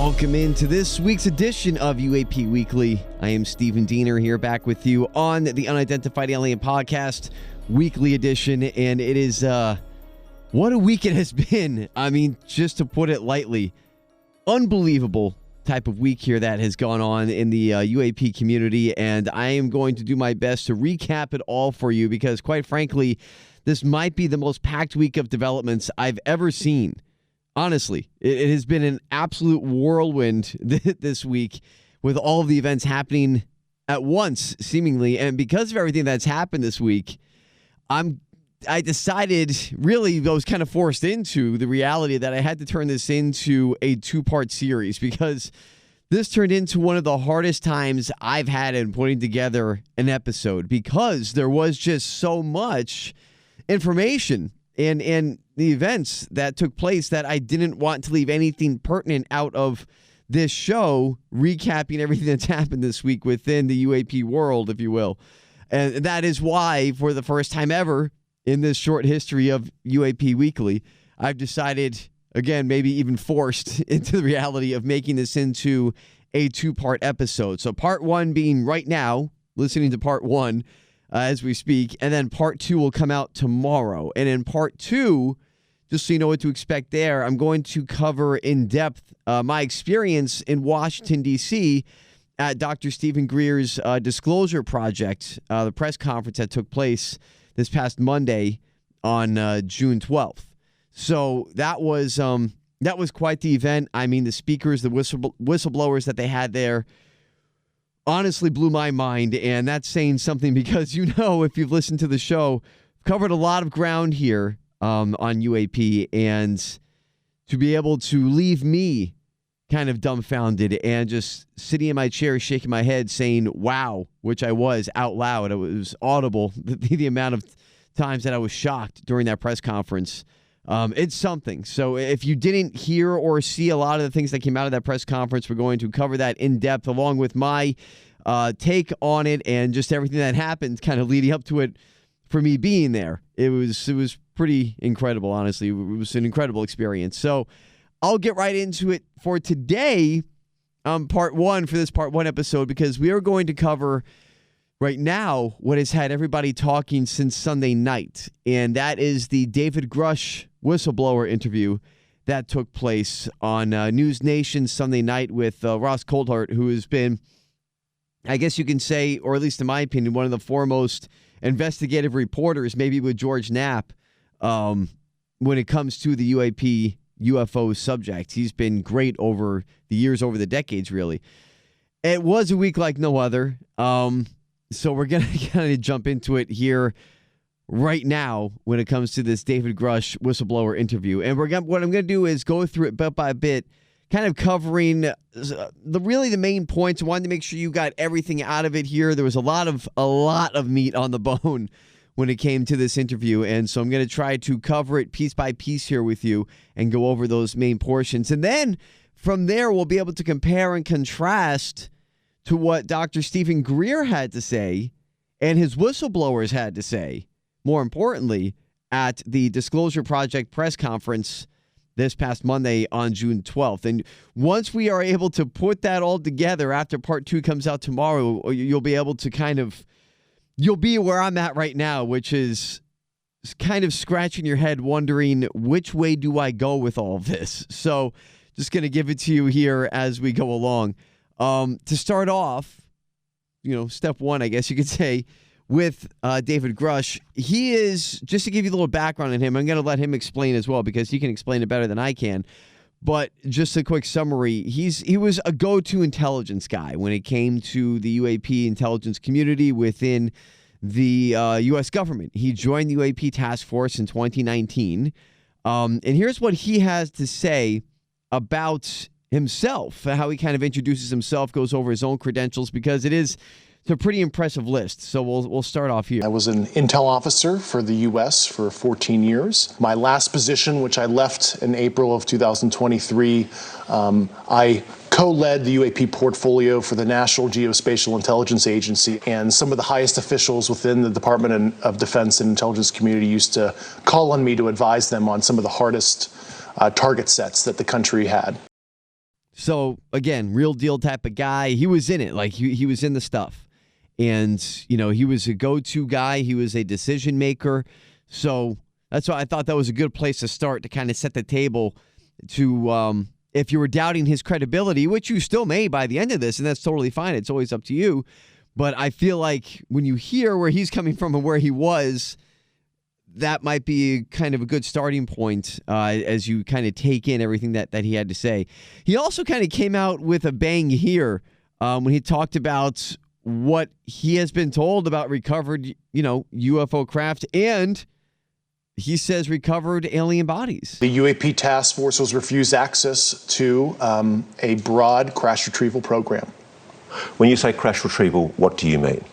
Welcome into this week's edition of UAP Weekly. I am Stephen Diener here back with you on the Unidentified Alien Podcast Weekly Edition. And it is, what a week it has been. I mean, just to put it lightly, unbelievable type of week here that has gone on in the UAP community. And I am going to do my best to recap it all for you because, quite frankly, this might be the most packed week of developments I've ever seen. Honestly, it has been an absolute whirlwind this week with all of the events happening at once, seemingly. And because of everything that's happened this week, I decided, really, I was kind of forced into the reality that I had to turn this into a two-part series because this turned into one of the hardest times I've had in putting together an episode because there was just so much information and the events that took place that I didn't want to leave anything pertinent out of this show, recapping everything that's happened this week within the UAP world, if you will. And that is why, for the first time ever in this short history of UAP Weekly, I've decided, again, maybe even forced into the reality of making this into a two-part episode. So part one being right now, listening to part one, as we speak, and then part two will come out tomorrow. And in part two, just so you know what to expect there, I'm going to cover in depth my experience in Washington, D.C. at Dr. Stephen Greer's Disclosure Project, the press conference that took place this past Monday on June 12th. So that was quite the event. I mean, the speakers, the whistleblowers that they had there, honestly blew my mind, and that's saying something because, you know, if you've listened to the show, I've covered a lot of ground here on UAP, and to be able to leave me kind of dumbfounded and just sitting in my chair shaking my head saying, wow, which I was out loud. It was audible, the amount of times that I was shocked during that press conference. It's something. So if you didn't hear or see a lot of the things that came out of that press conference, we're going to cover that in depth along with my take on it and just everything that happened kind of leading up to it for me being there. It was pretty incredible, honestly. It was an incredible experience. So I'll get right into it for today, part one for this part one episode, because we are going to cover right now what has had everybody talking since Sunday night, and that is the David Grusch whistleblower interview that took place on News Nation Sunday night with Ross Coulthart, who has been, I guess you can say, or at least in my opinion, one of the foremost investigative reporters, maybe with George Knapp, when it comes to the UAP UFO subject. He's been great over the years, over the decades, really. It was a week like no other. So we're going to kind of jump into it here right now when it comes to this David Grusch whistleblower interview. And what I'm going to do is go through it bit by bit, kind of covering the main points. I wanted to make sure you got everything out of it here. There was a lot of meat on the bone when it came to this interview. And so I'm going to try to cover it piece by piece here with you and go over those main portions. And then from there, we'll be able to compare and contrast to what Dr. Stephen Greer had to say and his whistleblowers had to say, more importantly, at the Disclosure Project press conference this past Monday on June 12th. And once we are able to put that all together after part two comes out tomorrow, you'll be able to you'll be where I'm at right now, which is kind of scratching your head wondering, which way do I go with all of this? So just going to give it to you here as we go along. To start off, step one, I guess you could say, with David Grusch. He is, just to give you a little background on him, I'm going to let him explain as well because he can explain it better than I can. But just a quick summary, he was a go-to intelligence guy when it came to the UAP intelligence community within the U.S. government. He joined the UAP task force in 2019. And here's what he has to say about himself, how he kind of introduces himself, goes over his own credentials, because it's a pretty impressive list. So we'll start off here. I was an intel officer for the U.S. for 14 years. My last position, which I left in April of 2023, I co-led the UAP portfolio for the National Geospatial Intelligence Agency, and some of the highest officials within the Department of Defense and Intelligence community used to call on me to advise them on some of the hardest target sets that the country had. So, again, real deal type of guy. He was in it. Like, he was in the stuff. And, he was a go-to guy. He was a decision maker. So that's why I thought that was a good place to start to kind of set the table to, if you were doubting his credibility, which you still may by the end of this, and that's totally fine. It's always up to you. But I feel like when you hear where he's coming from and where he was, that might be kind of a good starting point as you kind of take in everything that he had to say. He also kind of came out with a bang here when he talked about what he has been told about recovered, UFO craft, and he says recovered alien bodies. The UAP task force was refused access to a broad crash retrieval program. When you say crash retrieval, what do you mean?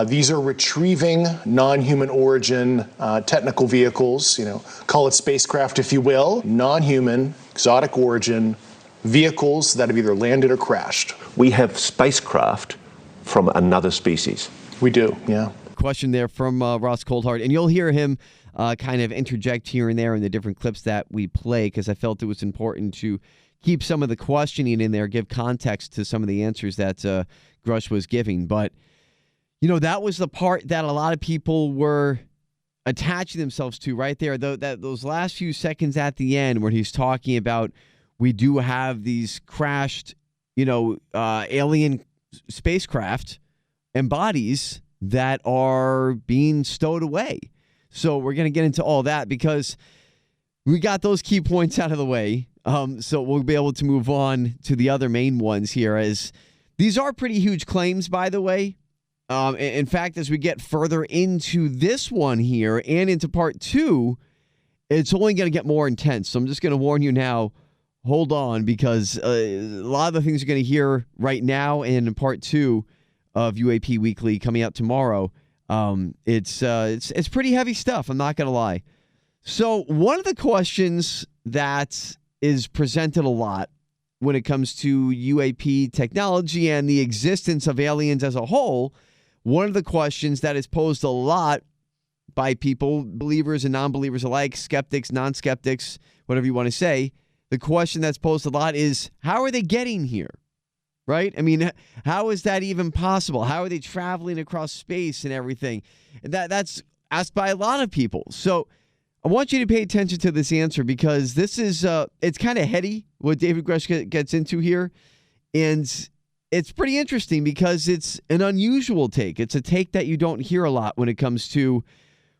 These are retrieving non-human origin technical vehicles, call it spacecraft if you will, non-human, exotic origin vehicles that have either landed or crashed. We have spacecraft from another species. We do, yeah. Question there from Ross Coulthart, and you'll hear him kind of interject here and there in the different clips that we play, because I felt it was important to keep some of the questioning in there, give context to some of the answers that Grusch was giving. But, that was the part that a lot of people were attaching themselves to right there. Those last few seconds at the end where he's talking about we do have these crashed, alien spacecraft and bodies that are being stowed away. So we're going to get into all that because we got those key points out of the way. So we'll be able to move on to the other main ones here, as these are pretty huge claims, by the way. In fact, as we get further into this one here and into part 2, it's only going to get more intense. So I'm just going to warn you now, hold on, because a lot of the things you're going to hear right now and in part 2 of UAP Weekly coming out tomorrow, it's pretty heavy stuff. I'm not going to lie. So one of the questions that is presented a lot when it comes to UAP technology and the existence of aliens as a whole, one of the questions that is posed a lot by people, believers and non-believers alike, skeptics, non-skeptics, whatever you want to say, the question that's posed a lot is, how are they getting here? Right? I mean, how is that even possible? How are they traveling across space and everything? That's asked by a lot of people. So I want you to pay attention to this answer, because this is, it's kind of heady what David Grusch gets into here. And it's pretty interesting because it's an unusual take. It's a take that you don't hear a lot when it comes to,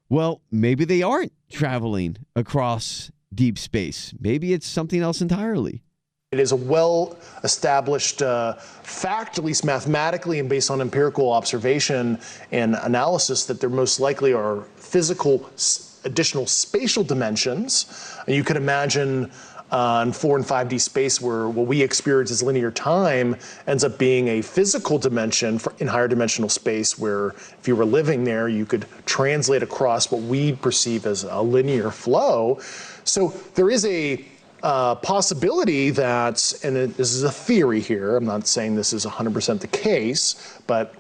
well, maybe they aren't traveling across deep space. Maybe it's something else entirely. It is a well-established fact, at least mathematically and based on empirical observation and analysis, that there most likely are physical additional spatial dimensions. And you could imagine in 4 and 5D space where what we experience as linear time ends up being a physical dimension in higher dimensional space, where if you were living there, you could translate across what we perceive as a linear flow. So there is a possibility that, and this is a theory here, I'm not saying this is 100% the case, but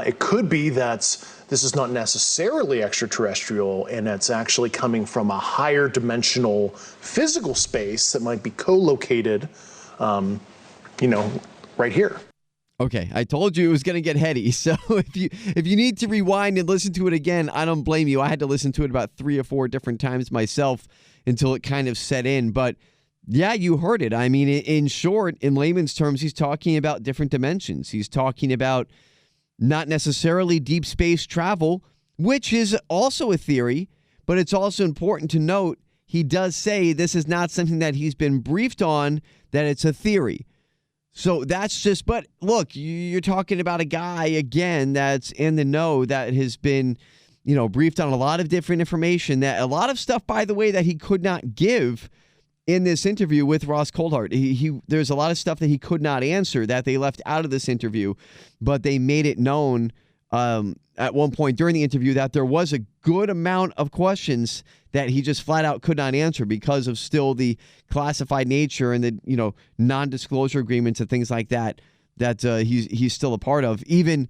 it could be that this is not necessarily extraterrestrial, and it's actually coming from a higher dimensional physical space that might be co-located, right here. Okay, I told you it was going to get heady. So if you need to rewind and listen to it again, I don't blame you. I had to listen to it about 3 or 4 different times myself until it kind of set in. But yeah, you heard it. I mean, in short, in layman's terms, he's talking about different dimensions. He's talking about not necessarily deep space travel, which is also a theory, but it's also important to note he does say this is not something that he's been briefed on, that it's a theory. So that's just, but look, you're talking about a guy, again, that's in the know, that has been, briefed on a lot of different information, that a lot of stuff, by the way, that he could not give in this interview with Ross Coulthart. There's a lot of stuff that he could not answer that they left out of this interview, but they made it known at one point during the interview that there was a good amount of questions that he just flat out could not answer because of still the classified nature and the non-disclosure agreements and things like that he's still a part of, even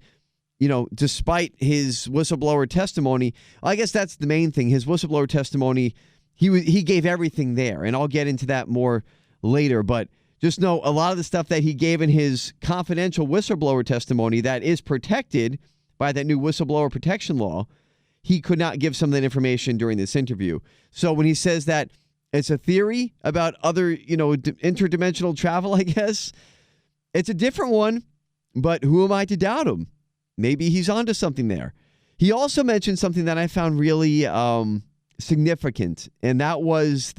despite his whistleblower testimony. I guess that's the main thing. His whistleblower testimony, he gave everything there, and I'll get into that more later. But Just know a lot of the stuff that he gave in his confidential whistleblower testimony that is protected by that new whistleblower protection law, he could not give some of that information during this interview. So when he says that it's a theory about other, interdimensional travel, I guess, it's a different one, but who am I to doubt him? Maybe he's onto something there. He also mentioned something that I found really significant, and that was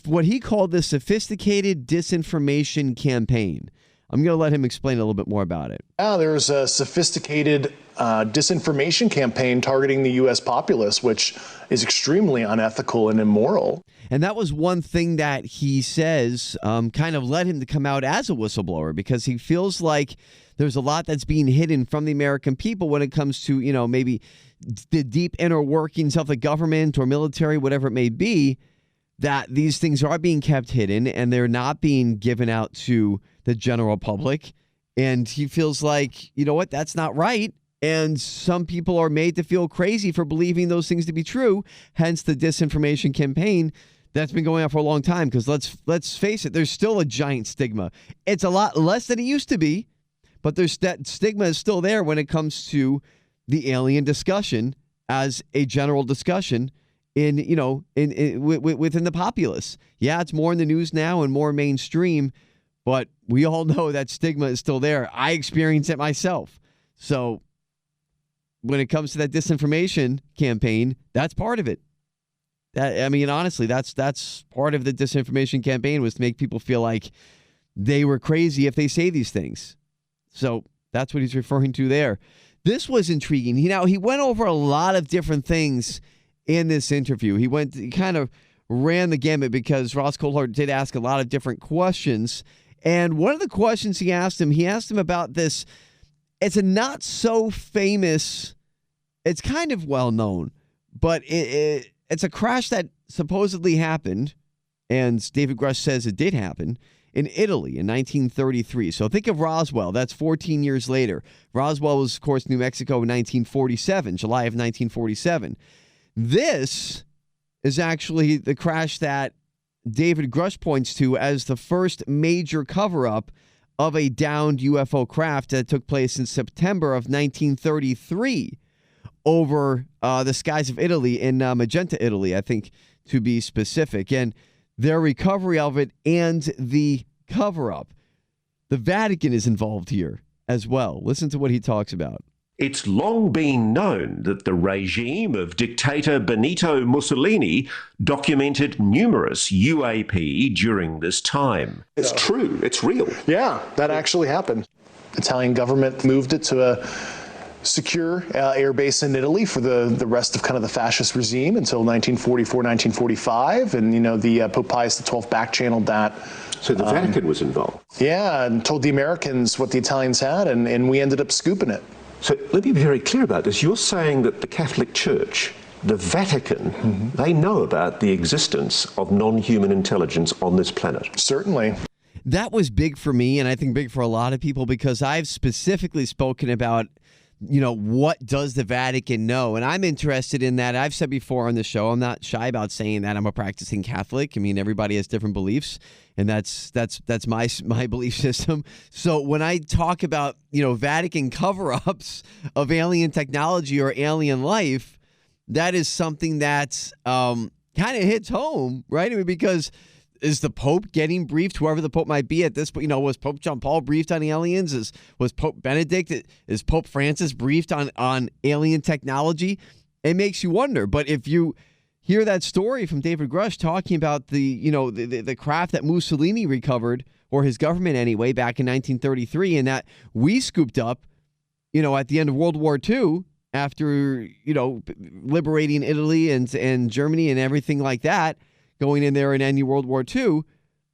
what he called the sophisticated disinformation campaign. I'm going to let him explain a little bit more about it. There's a sophisticated disinformation campaign targeting the U.S. populace, which is extremely unethical and immoral. And that was one thing that he says kind of led him to come out as a whistleblower, because he feels like there's a lot that's being hidden from the American people when it comes to, maybe the deep inner workings of the government or military, whatever it may be, that these things are being kept hidden and they're not being given out to the general public. And he feels like, you know what, that's not right. And some people are made to feel crazy for believing those things to be true. Hence the disinformation campaign that's been going on for a long time. Because let's face it, there's still a giant stigma. It's a lot less than it used to be, but that stigma is still there when it comes to the alien discussion as a general discussion within the populace. Yeah, it's more in the news now and more mainstream, but we all know that stigma is still there. I experience it myself. So when it comes to that disinformation campaign, that's part of it. Honestly, that's part of the disinformation campaign, was to make people feel like they were crazy if they say these things. So that's what he's referring to there. This was intriguing. He went over a lot of different things in this interview. He kind of ran the gamut, because Ross Coulthart did ask a lot of different questions. And one of the questions he asked him about this. It's a not so famous, it's kind of well known, but it's a crash that supposedly happened, and David Grusch says it did happen, in Italy in 1933. So think of Roswell. That's 14 years later. Roswell was, of course, New Mexico in 1947, July of 1947. This is actually the crash that David Grusch points to as the first major cover-up of a downed UFO craft that took place in September of 1933 over the skies of Italy, in Magenta, Italy, I think, to be specific. And their recovery of it and the cover-up. The Vatican is involved here as well. Listen to what he talks about. It's long been known that the regime of dictator Benito Mussolini documented numerous UAP during this time. It's true. It's real. Yeah, that actually happened. The Italian government moved it to a secure air base in Italy for the rest of kind of the fascist regime until 1944, 1945. And, the Pope Pius XII back-channeled that. So the Vatican was involved? Yeah, and told the Americans what the Italians had, and we ended up scooping it. So let me be very clear about this. You're saying that the Catholic Church, the Vatican, they know about the existence of non-human intelligence on this planet? Certainly. That was big for me, and I think big for a lot of people, because I've specifically spoken about, what does the Vatican know? And I'm interested in that. I've said before on the show, I'm not shy about saying that I'm a practicing Catholic. I mean, everybody has different beliefs, and that's my belief system. So when I talk about, Vatican cover-ups of alien technology or alien life, that is something that kind of hits home, right? I mean, because is the Pope getting briefed, whoever the Pope might be at this point? Was Pope John Paul briefed on aliens? Was Pope Benedict, is Pope Francis briefed on alien technology? It makes you wonder. But if you hear that story from David Grusch talking about the craft that Mussolini recovered, or his government anyway, back in 1933, and that we scooped up, at the end of World War II, after, liberating Italy and Germany and everything like that, going in there and ending World War II,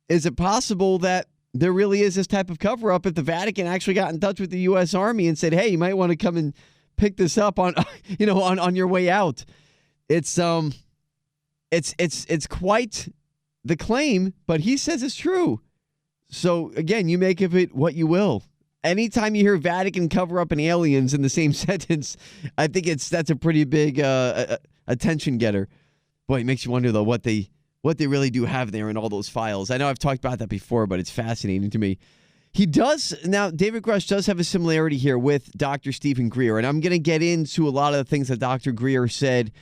is it possible that there really is this type of cover-up if the Vatican actually got in touch with the U.S. Army and said, hey, you might want to come and pick this up on your way out? It's quite the claim, but he says it's true. So again, you make of it what you will. Anytime you hear Vatican cover-up and aliens in the same sentence, I think that's a pretty big attention getter. Boy, it makes you wonder though what they what they really do have there in all those files. I know I've talked about that before, but it's fascinating to me. David Grusch does have a similarity here with Dr. Stephen Greer, and I'm going to get into a lot of the things that Dr. Greer said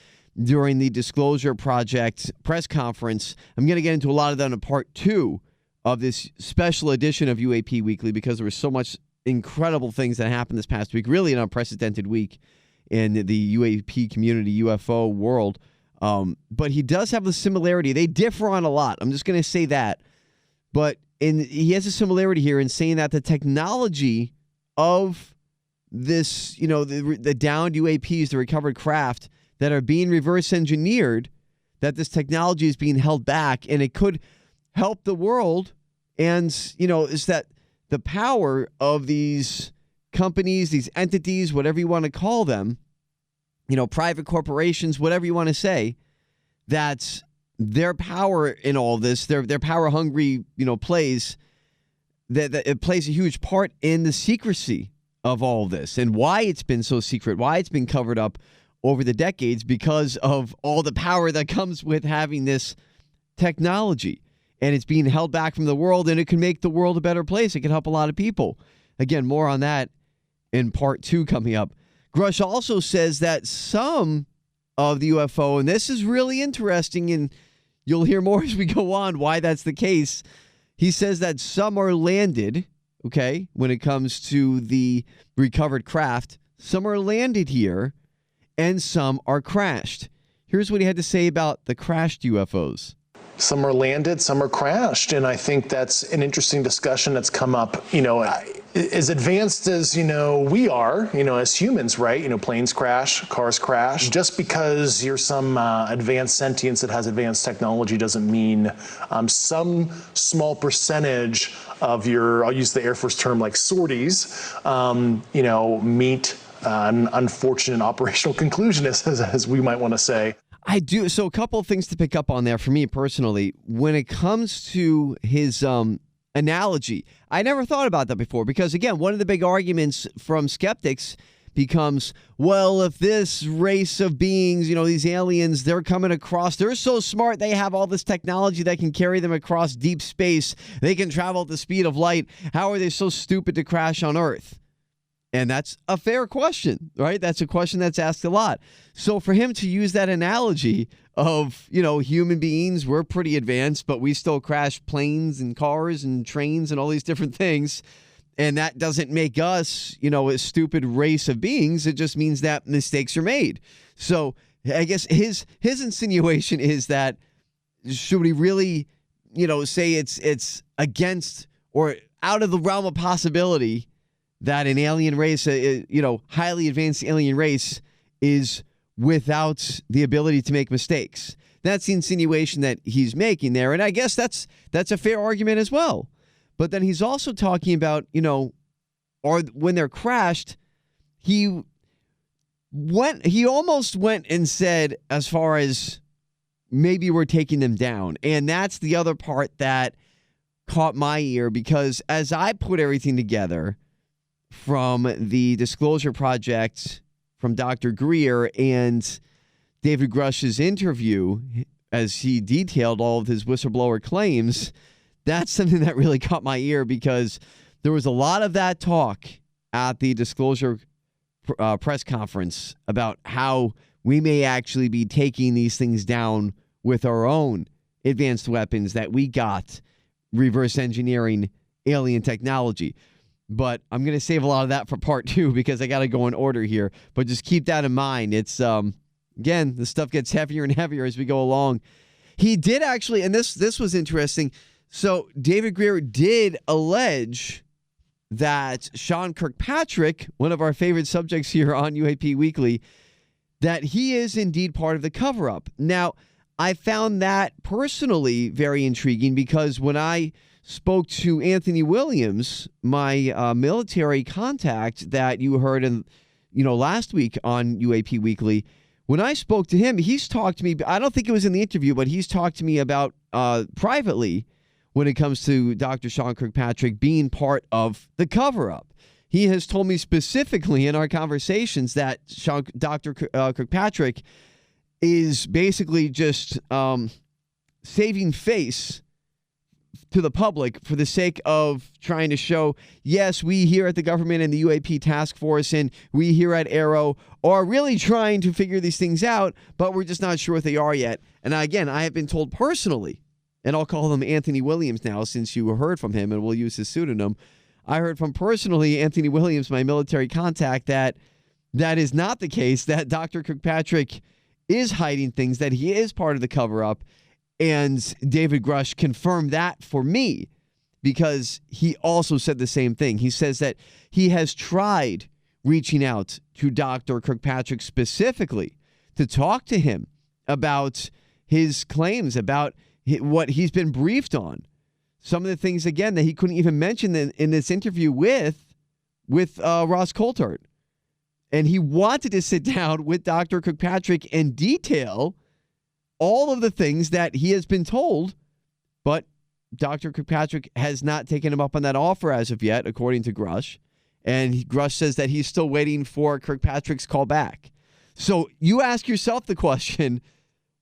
during the Disclosure Project press conference. I'm going to get into a lot of that in part 2 of this special edition of UAP Weekly, because there was so much incredible things that happened this past week, really an unprecedented week in the UAP community, UFO world. But he does have a similarity. They differ on a lot. I'm just going to say that. But he has a similarity here in saying that the technology of this, the downed UAPs, the recovered craft that are being reverse engineered, that this technology is being held back and it could help the world. And, is that the power of these companies, these entities, whatever you want to call them, private corporations, whatever you want to say, that their power in all this, their power hungry, plays that it plays a huge part in the secrecy of all this and why it's been so secret, why it's been covered up over the decades, because of all the power that comes with having this technology. And it's being held back from the world, and it can make the world a better place. It can help a lot of people. Again, more on that in part 2 coming up. Grusch also says that some of the UFO, and this is really interesting, and you'll hear more as we go on why that's the case. He says that some are landed, okay, when it comes to the recovered craft. Some are landed here, and some are crashed. Here's what he had to say about the crashed UFOs. Some are landed, some are crashed. And I think that's an interesting discussion that's come up, as advanced as, we are, as humans, right? Planes crash, cars crash. Just because you're some advanced sentience that has advanced technology doesn't mean some small percentage of your, I'll use the Air Force term like sorties, meet an unfortunate operational conclusion, as we might want to say. I do. So a couple of things to pick up on there for me personally. When it comes to his analogy, I never thought about that before because, again, one of the big arguments from skeptics becomes, well, if this race of beings, these aliens, they're coming across, they're so smart, they have all this technology that can carry them across deep space. They can travel at the speed of light. How are they so stupid to crash on Earth? And that's a fair question, right? That's a question that's asked a lot. So for him to use that analogy of, human beings, we're pretty advanced, but we still crash planes and cars and trains and all these different things. And that doesn't make us, a stupid race of beings. It just means that mistakes are made. So I guess his insinuation is that should we really, say it's against or out of the realm of possibility that an alien race, highly advanced alien race, is without the ability to make mistakes. That's the insinuation that he's making there, and I guess that's a fair argument as well. But then he's also talking about, or when they're crashed, he almost went and said as far as maybe we're taking them down, and that's the other part that caught my ear because as I put everything together from the Disclosure Project, from Dr. Greer and David Grusch's interview, as he detailed all of his whistleblower claims, that's something that really caught my ear because there was a lot of that talk at the Disclosure press conference about how we may actually be taking these things down with our own advanced weapons that we got, reverse engineering alien technology. But I'm going to save a lot of that for part 2 because I got to go in order here. But just keep that in mind. It's, again, the stuff gets heavier and heavier as we go along. He did actually, and this was interesting. So David Greer did allege that Sean Kirkpatrick, one of our favorite subjects here on UAP Weekly, that he is indeed part of the cover-up. Now, I found that personally very intriguing because when I spoke to Anthony Williams, my military contact that you heard in, last week on UAP Weekly. When I spoke to him, he's talked to me. I don't think it was in the interview, but he's talked to me about privately when it comes to Dr. Sean Kirkpatrick being part of the cover-up. He has told me specifically in our conversations that Dr. Kirkpatrick is basically just saving face to the public for the sake of trying to show, yes, we here at the government and the UAP task force and we here at Arrow are really trying to figure these things out, but we're just not sure what they are yet. And again, I have been told personally, and I'll call him Anthony Williams now since you heard from him and we'll use his pseudonym. I heard from personally Anthony Williams, my military contact, that is not the case, that Dr. Kirkpatrick is hiding things, that he is part of the cover-up. And David Grusch confirmed that for me because he also said the same thing. He says that he has tried reaching out to Dr. Kirkpatrick specifically to talk to him about his claims, about what he's been briefed on. Some of the things, again, that he couldn't even mention in this interview with Ross Coulthard. And he wanted to sit down with Dr. Kirkpatrick and detail all of the things that he has been told, but Dr. Kirkpatrick has not taken him up on that offer as of yet, according to Grusch. And Grusch says that he's still waiting for Kirkpatrick's call back. So you ask yourself the question,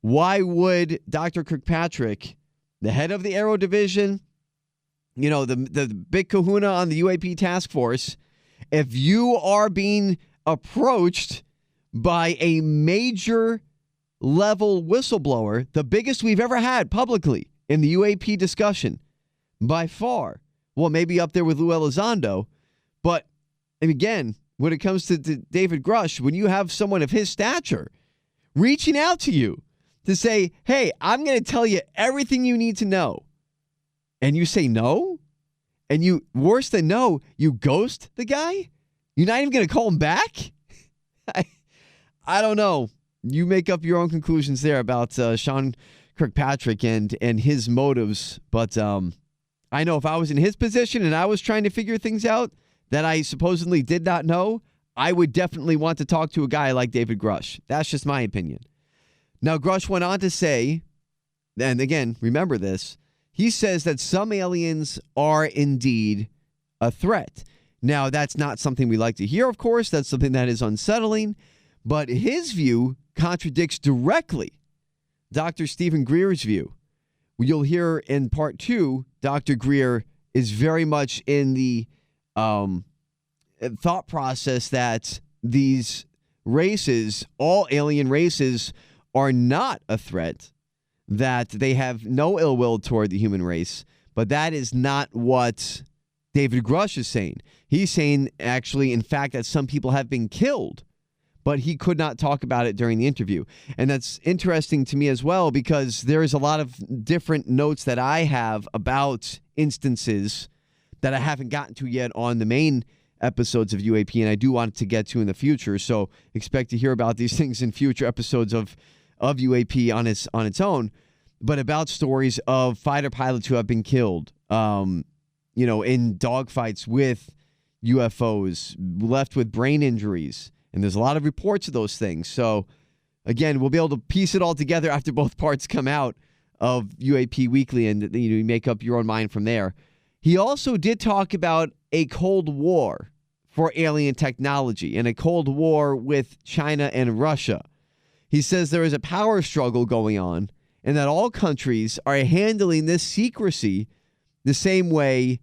why would Dr. Kirkpatrick, the head of the Aero Division, the big kahuna on the UAP task force, if you are being approached by a major level whistleblower, the biggest we've ever had publicly in the UAP discussion by far, well, maybe up there with Lou Elizondo, but again, when it comes to David Grusch, when you have someone of his stature reaching out to you to say, hey, I'm going to tell you everything you need to know, and you say no, and you, worse than no, you ghost the guy, you're not even going to call him back? I don't know. You make up your own conclusions there about Sean Kirkpatrick and his motives. But I know if I was in his position and I was trying to figure things out that I supposedly did not know, I would definitely want to talk to a guy like David Grusch. That's just my opinion. Now, Grusch went on to say, and again, remember this, he says that some aliens are indeed a threat. Now, that's not something we like to hear, of course. That's something that is unsettling. But his view contradicts directly Dr. Stephen Greer's view. You'll hear in part 2, Dr. Greer is very much in the thought process that these races, all alien races, are not a threat, that they have no ill will toward the human race. But that is not what David Grusch is saying. He's saying, actually, in fact, that some people have been killed, but he could not talk about it during the interview. And that's interesting to me as well, because there is a lot of different notes that I have about instances that I haven't gotten to yet on the main episodes of UAP, and I do want to get to in the future. So expect to hear about these things in future episodes of UAP on its own, but about stories of fighter pilots who have been killed, in dogfights with UFOs, left with brain injuries. And there's a lot of reports of those things. So, again, we'll be able to piece it all together after both parts come out of UAP Weekly, and you make up your own mind from there. He also did talk about a Cold War for alien technology and a Cold War with China and Russia. He says there is a power struggle going on and that all countries are handling this secrecy the same way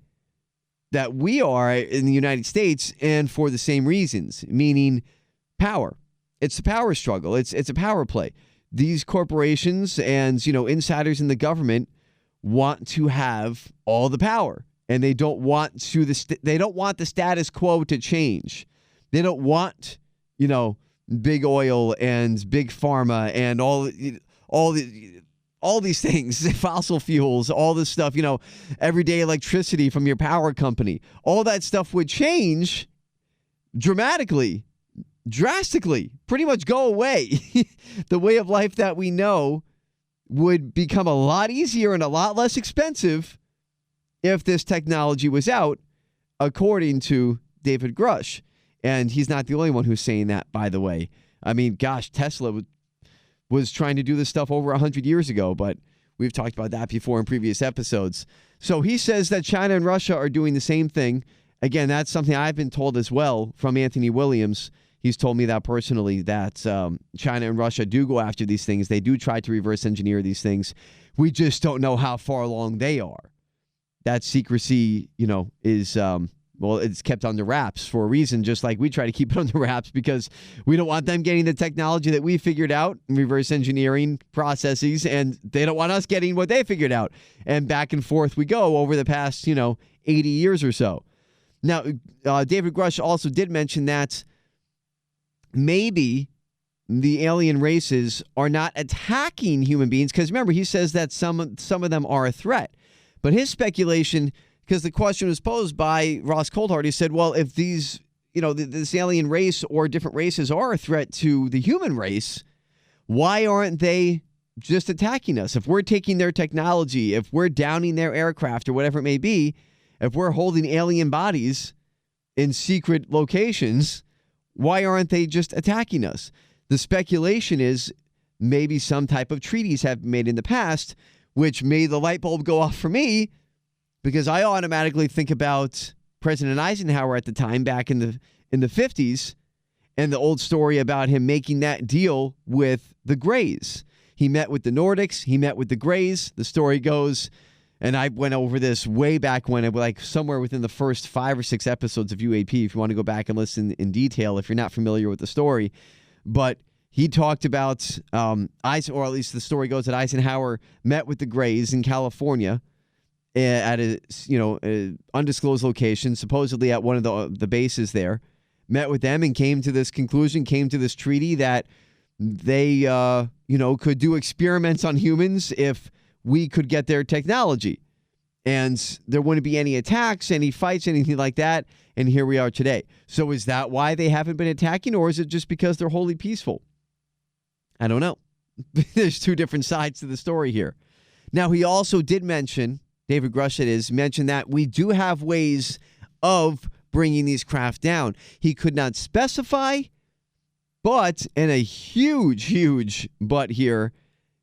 that we are in the United States, and for the same reasons, meaning power. It's a power struggle. It's a power play. These corporations and, insiders in the government want to have all the power, and they don't want the status quo to change. They don't want, big oil and big pharma and all these things, fossil fuels, all this stuff, everyday electricity from your power company. All that stuff would change drastically, pretty much go away. The way of life that we know would become a lot easier and a lot less expensive if this technology was out, according to David Grusch. And he's not the only one who's saying that, by the way. I mean, gosh, Tesla was trying to do this stuff over 100 years ago, but we've talked about that before in previous episodes. So he says that China and Russia are doing the same thing. Again, that's something I've been told as well from Anthony Williams. He's told me that personally, that China and Russia do go after these things. They do try to reverse engineer these things. We just don't know how far along they are. That secrecy, is, it's kept under wraps for a reason, just like we try to keep it under wraps because we don't want them getting the technology that we figured out in reverse engineering processes, and they don't want us getting what they figured out. And back and forth we go over the past, 80 years or so. Now, David Grusch also did mention that maybe the alien races are not attacking human beings, because remember, he says that some of them are a threat. But his speculation, because the question was posed by Ross Coulthart, he said, well, if these, this alien race or different races are a threat to the human race, why aren't they just attacking us? If we're taking their technology, if we're downing their aircraft or whatever it may be, if we're holding alien bodies in secret locations, why aren't they just attacking us? The speculation is maybe some type of treaties have been made in the past, which made the light bulb go off for me, because I automatically think about President Eisenhower at the time, back in the 50s, and the old story about him making that deal with the Greys. He met with the Nordics. He met with the Greys. The story goes, and I went over this way back when, like somewhere within the first 5 or 6 episodes of UAP, if you want to go back and listen in detail, if you're not familiar with the story. But he talked about, or at least the story goes that Eisenhower met with the Greys in California at a undisclosed location, supposedly at one of the bases there, met with them and came to this conclusion, came to this treaty that they, could do experiments on humans if we could get their technology. And there wouldn't be any attacks, any fights, anything like that. And here we are today. So is that why they haven't been attacking, or is it just because they're wholly peaceful? I don't know. There's 2 different sides to the story here. Now, he also did mention, David Grusch mentioned that we do have ways of bringing these craft down. He could not specify, but, and a huge but here,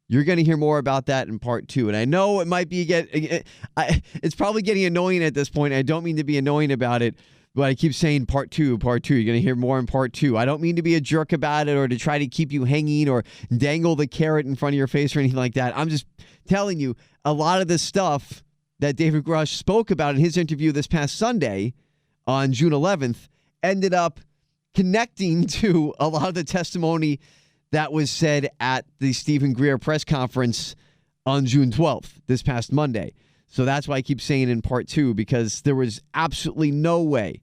you're going to hear more about that in part 2. And I know it might be, it's probably getting annoying at this point. I don't mean to be annoying about it, but I keep saying part 2. You're going to hear more in part 2. I don't mean to be a jerk about it or to try to keep you hanging or dangle the carrot in front of your face or anything like that. I'm just telling you, a lot of this stuff that David Grusch spoke about in his interview this past Sunday on June 11th ended up connecting to a lot of the testimony that was said at the Stephen Greer press conference on June 12th, this past Monday. So that's why I keep saying in part 2, because there was absolutely no way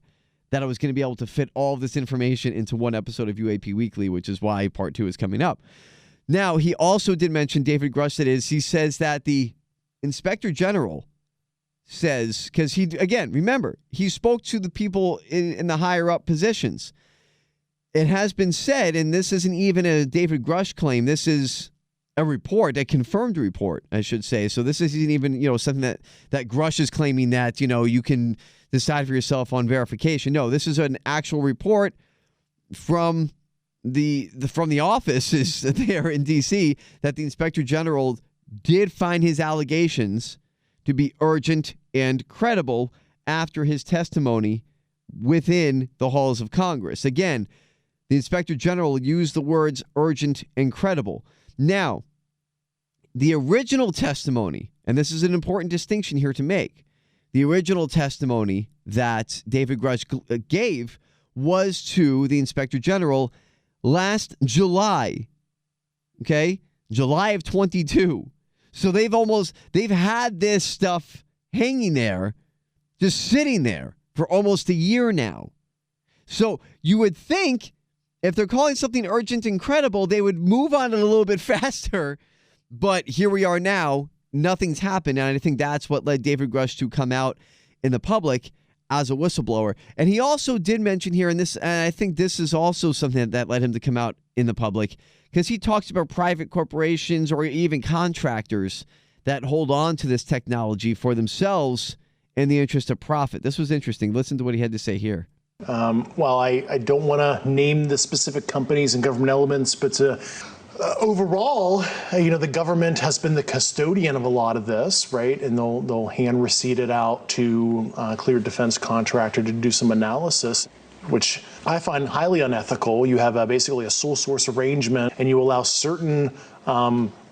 that I was going to be able to fit all of this information into one episode of UAP Weekly, which is why part 2 is coming up. Now, he also did mention, David Grusch, he says that the Inspector General says, because remember, he spoke to the people in the higher up positions. It has been said, and this isn't even a David Grusch claim, this is a report, a confirmed report, I should say. So this isn't even, something that Grusch is claiming that, you can decide for yourself on verification. No, this is an actual report from the offices there in D.C. that the Inspector General did find his allegations to be urgent and credible after his testimony within the halls of Congress. Again, the Inspector General used the words urgent and credible. Now, the original testimony, and this is an important distinction here to make, the original testimony that David Grusch gave was to the Inspector General last July, July of 22. So they've had this stuff hanging there, just sitting there for almost a year now. So you would think if they're calling something urgent and credible, they would move on it a little bit faster. But here we are now. Nothing's happened. And I think that's what led David Grusch to come out in the public as a whistleblower. And he also did mention here, and I think this is also something that led him to come out in the public, because he talks about private corporations or even contractors that hold on to this technology for themselves in the interest of profit. This was interesting. Listen to what he had to say here. While I don't want to name the specific companies and government elements, but overall, the government has been the custodian of a lot of this, right? And they'll hand receipt it out to a cleared defense contractor to do some analysis, which I find highly unethical. You have basically a sole source arrangement, and you allow certain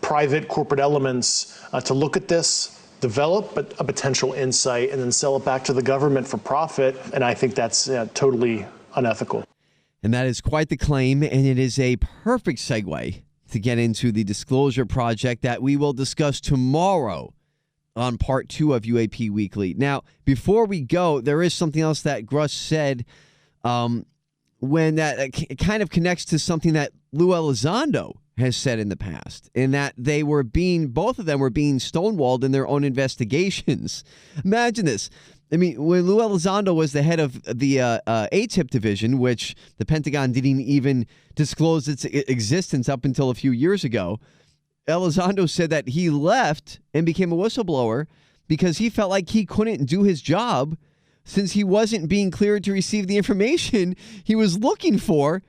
private corporate elements to look at this, develop a potential insight, and then sell it back to the government for profit. And I think that's totally unethical. And that is quite the claim, and it is a perfect segue to get into the disclosure project that we will discuss tomorrow on part 2 of UAP Weekly. Now, before we go, there is something else that Grusch said when that kind of connects to something that Lou Elizondo has said in the past, in that both of them were being stonewalled in their own investigations. Imagine this. I mean, when Lou Elizondo was the head of the ATIP division, which the Pentagon didn't even disclose its existence up until a few years ago, Elizondo said that he left and became a whistleblower because he felt like he couldn't do his job since he wasn't being cleared to receive the information he was looking for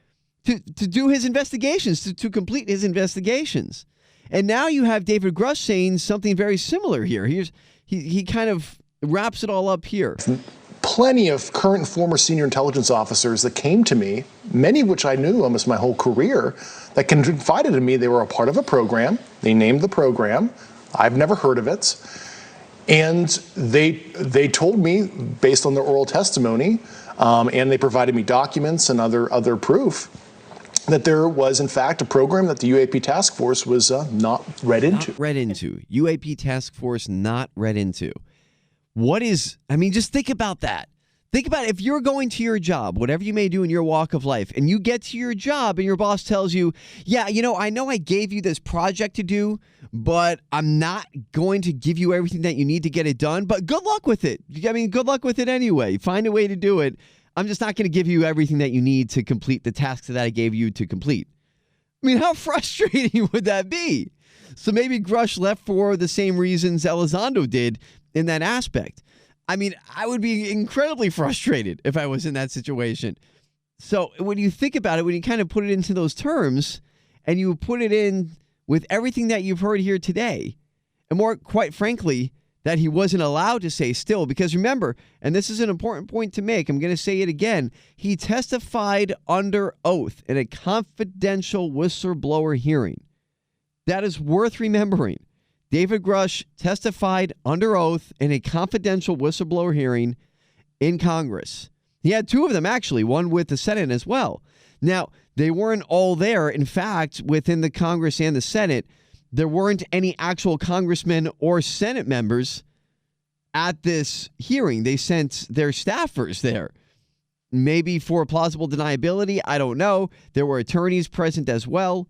to do his investigations, to complete his investigations. And now you have David Grusch saying something very similar here. He kind of wraps it all up here. Plenty of current and former senior intelligence officers that came to me, many of which I knew almost my whole career, that confided in me they were a part of a program. They named the program. I've never heard of it. And they told me, based on their oral testimony, and they provided me documents and other proof, that there was, in fact, a program that the UAP task force was not read into. Not read into. UAP task force not read into. Just think about that. Think about if you're going to your job, whatever you may do in your walk of life, and you get to your job and your boss tells you, yeah, I know I gave you this project to do, but I'm not going to give you everything that you need to get it done, but good luck with it. Good luck with it anyway. Find a way to do it. I'm just not going to give you everything that you need to complete the tasks that I gave you to complete. How frustrating would that be? So maybe Grusch left for the same reasons Elizondo did in that aspect. I would be incredibly frustrated if I was in that situation. So when you think about it, when you kind of put it into those terms and you put it in with everything that you've heard here today, and more quite frankly, that he wasn't allowed to say still, because remember, and this is an important point to make, I'm going to say it again, he testified under oath in a confidential whistleblower hearing. That is worth remembering. David Grusch testified under oath in a confidential whistleblower hearing in Congress. He had 2 of them, actually, one with the Senate as well. Now, they weren't all there. In fact, within the Congress and the Senate, there weren't any actual congressmen or Senate members at this hearing. They sent their staffers there. Maybe for plausible deniability, I don't know. There were attorneys present as well.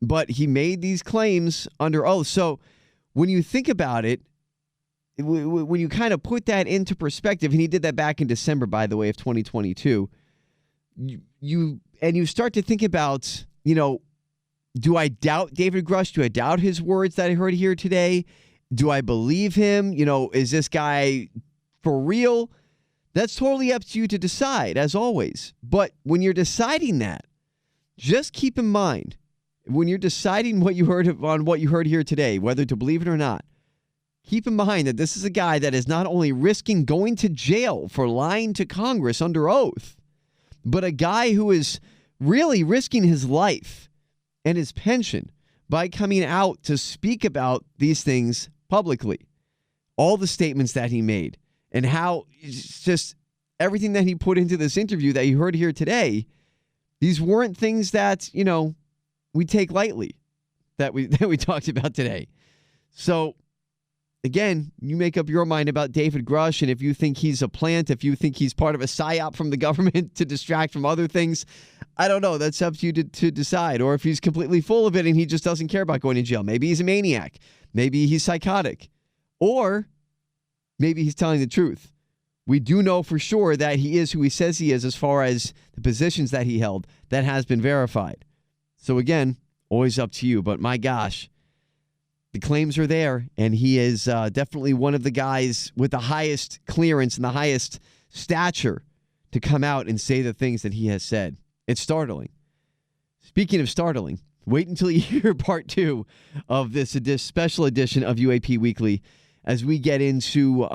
But he made these claims under oath. So when you think about it, when you kind of put that into perspective, and he did that back in December, by the way, of 2022, you start to think about, do I doubt David Grusch? Do I doubt his words that I heard here today? Do I believe him? Is this guy for real? That's totally up to you to decide, as always. But when you're deciding that, just keep in mind, when you're deciding what you heard here today, whether to believe it or not, keep in mind that this is a guy that is not only risking going to jail for lying to Congress under oath, but a guy who is really risking his life and his pension by coming out to speak about these things publicly. All the statements that he made and how just everything that he put into this interview that you heard here today, these weren't things that, we take lightly, that we talked about today. So again, you make up your mind about David Grusch, and if you think he's a plant, if you think he's part of a psyop from the government to distract from other things, I don't know. That's up to you to decide. Or if he's completely full of it and he just doesn't care about going to jail. Maybe he's a maniac. Maybe he's psychotic. Or maybe he's telling the truth. We do know for sure that he is who he says he is as far as the positions that he held. That has been verified. So again, always up to you. But my gosh, the claims are there, and he is definitely one of the guys with the highest clearance and the highest stature to come out and say the things that he has said. It's startling. Speaking of startling, wait until you hear part 2 of this special edition of UAP Weekly as we get into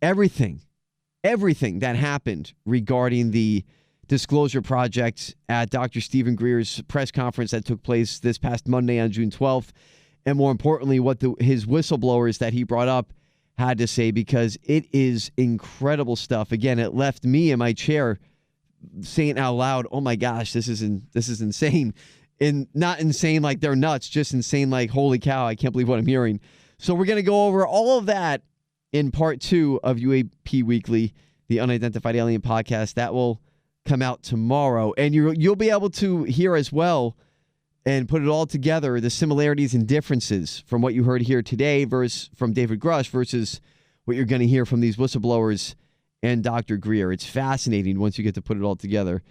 everything that happened regarding the disclosure project at Dr. Stephen Greer's press conference that took place this past Monday on June 12th. And more importantly, what his whistleblowers that he brought up had to say, because it is incredible stuff. Again, it left me in my chair saying out loud, oh my gosh, this is insane. And not insane like they're nuts, just insane like, holy cow, I can't believe what I'm hearing. So we're going to go over all of that in part 2 of UAP Weekly, the Unidentified Alien podcast. That will come out tomorrow. And you'll be able to hear as well and put it all together, the similarities and differences from what you heard here today from David Grusch versus what you're going to hear from these whistleblowers and Dr. Greer. It's fascinating once you get to put it all together.